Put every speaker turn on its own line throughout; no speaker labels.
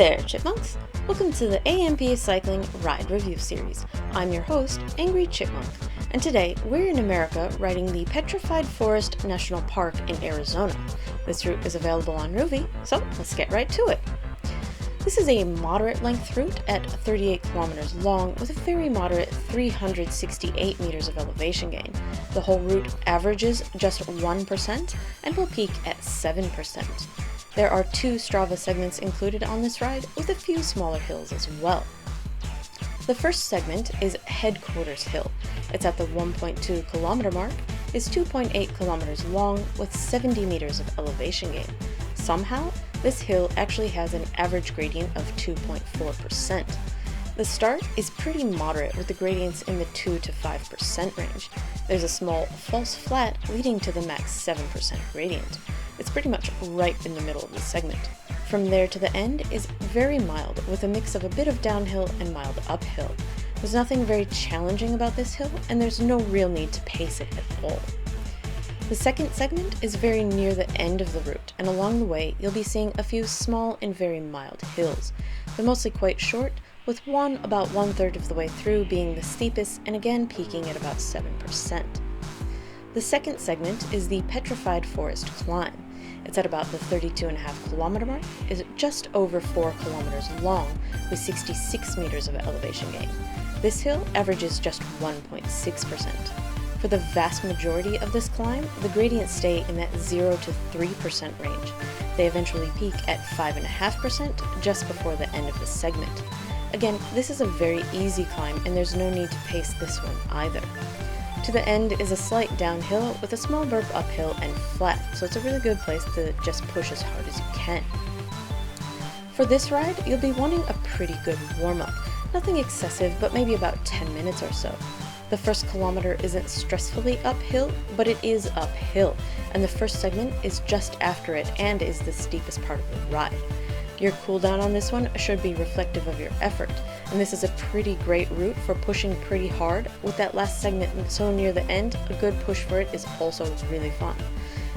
there, Chipmunks! Welcome to the AMP Cycling Ride Review Series. I'm your host, Angry Chipmunk, and today we're in America riding the Petrified Forest National Park in Arizona. This route is available on Rouvy, so let's get right to it. This is a moderate length route at 38 kilometers long with a very moderate 368 meters of elevation gain. The whole route averages just 1% and will peak at 7%. There are 2 Strava segments included on this ride, with a few smaller hills as well. The first segment is Headquarters Hill. It's at the 1.2 kilometer mark, is 2.8 kilometers long with 70 meters of elevation gain. Somehow, this hill actually has an average gradient of 2.4%. The start is pretty moderate with the gradients in the 2 to 5% range. There's a small false flat leading to the max 7% gradient. It's pretty much right in the middle of the segment. From there to the end is very mild with a mix of a bit of downhill and mild uphill. There's nothing very challenging about this hill and there's no real need to pace it at all. The second segment is very near the end of the route, and along the way you'll be seeing a few small and very mild hills. They're mostly quite short, with one about 1/3 of the way through being the steepest and again peaking at about 7%. The second segment is the Petrified Forest Climb. It's at about the 32.5 kilometer mark, is just over 4 kilometers long with 66 meters of elevation gain. This hill averages just 1.6%. For the vast majority of this climb, the gradients stay in that 0 to 3% range. They eventually peak at 5.5% just before the end of the segment. Again, this is a very easy climb and there's no need to pace this one either. To the end is a slight downhill with a small burp uphill and flat, so it's a really good place to just push as hard as you can. For this ride, you'll be wanting a pretty good warm-up. Nothing excessive, but maybe about 10 minutes or so. The first kilometer isn't stressfully uphill, but it is uphill, and the first segment is just after it and is the steepest part of the ride. Your cooldown on this one should be reflective of your effort, and this is a pretty great route for pushing pretty hard. With that last segment so near the end, a good push for it is also really fun.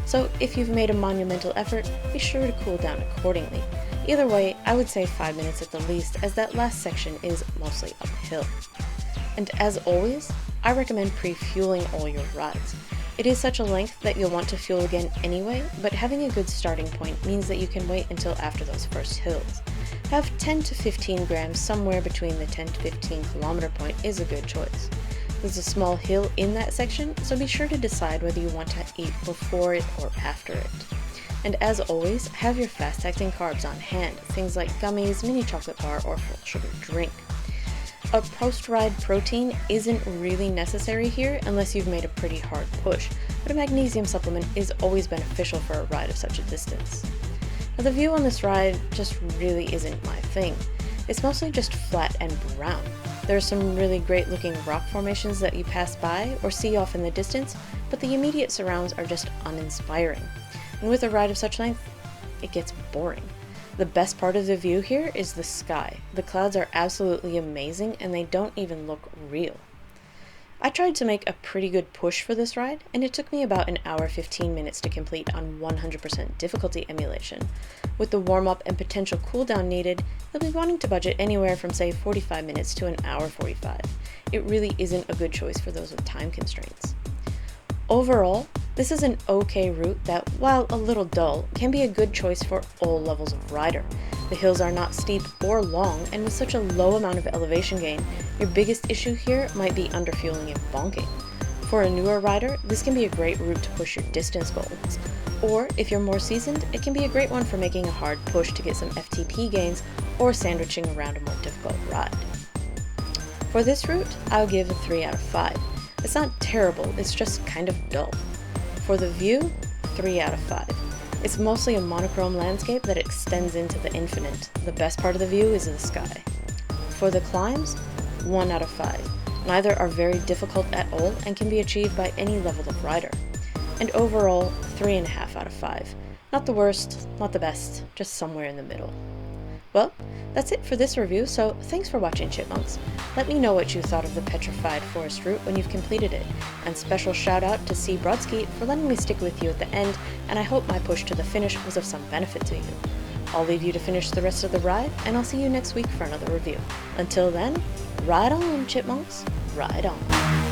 So if you've made a monumental effort, be sure to cool down accordingly. Either way, I would say 5 minutes at the least, as that last section is mostly uphill. And as always, I recommend pre-fueling all your rides. It is such a length that you'll want to fuel again anyway, but having a good starting point means that you can wait until after those first hills. Have 10 to 15 grams somewhere between the 10 to 15 kilometer point is a good choice. There's a small hill in that section, so be sure to decide whether you want to eat before it or after it. And as always, have your fast-acting carbs on hand, things like gummies, mini chocolate bar, or full sugar drink. A post-ride protein isn't really necessary here unless you've made a pretty hard push, but a magnesium supplement is always beneficial for a ride of such a distance. Now the view on this ride just really isn't my thing. It's mostly just flat and brown. There are some really great looking rock formations that you pass by or see off in the distance, but the immediate surrounds are just uninspiring. And with a ride of such length, it gets boring. The best part of the view here is the sky. The clouds are absolutely amazing and they don't even look real. I tried to make a pretty good push for this ride, and it took me about an hour 15 minutes to complete on 100% difficulty emulation. With the warm-up and potential cooldown needed, you'll be wanting to budget anywhere from say 45 minutes to an hour 45. It really isn't a good choice for those with time constraints. Overall, this is an okay route that, while a little dull, can be a good choice for all levels of rider. The hills are not steep or long, and with such a low amount of elevation gain, your biggest issue here might be underfueling and bonking. For a newer rider, this can be a great route to push your distance goals. Or, if you're more seasoned, it can be a great one for making a hard push to get some FTP gains or sandwiching around a more difficult ride. For this route, I'll give a 3 out of 5. It's not terrible, it's just kind of dull. For the view, 3 out of 5. It's mostly a monochrome landscape that extends into the infinite. The best part of the view is the sky. For the climbs, 1 out of 5. Neither are very difficult at all and can be achieved by any level of rider. And overall, 3.5 out of 5. Not the worst, not the best, just somewhere in the middle. Well, that's it for this review, so thanks for watching, Chipmunks. Let me know what you thought of the Petrified Forest route when you've completed it, and special shout out to C. Brodsky for letting me stick with you at the end, and I hope my push to the finish was of some benefit to you. I'll leave you to finish the rest of the ride, and I'll see you next week for another review. Until then, ride on, chipmunks, ride on.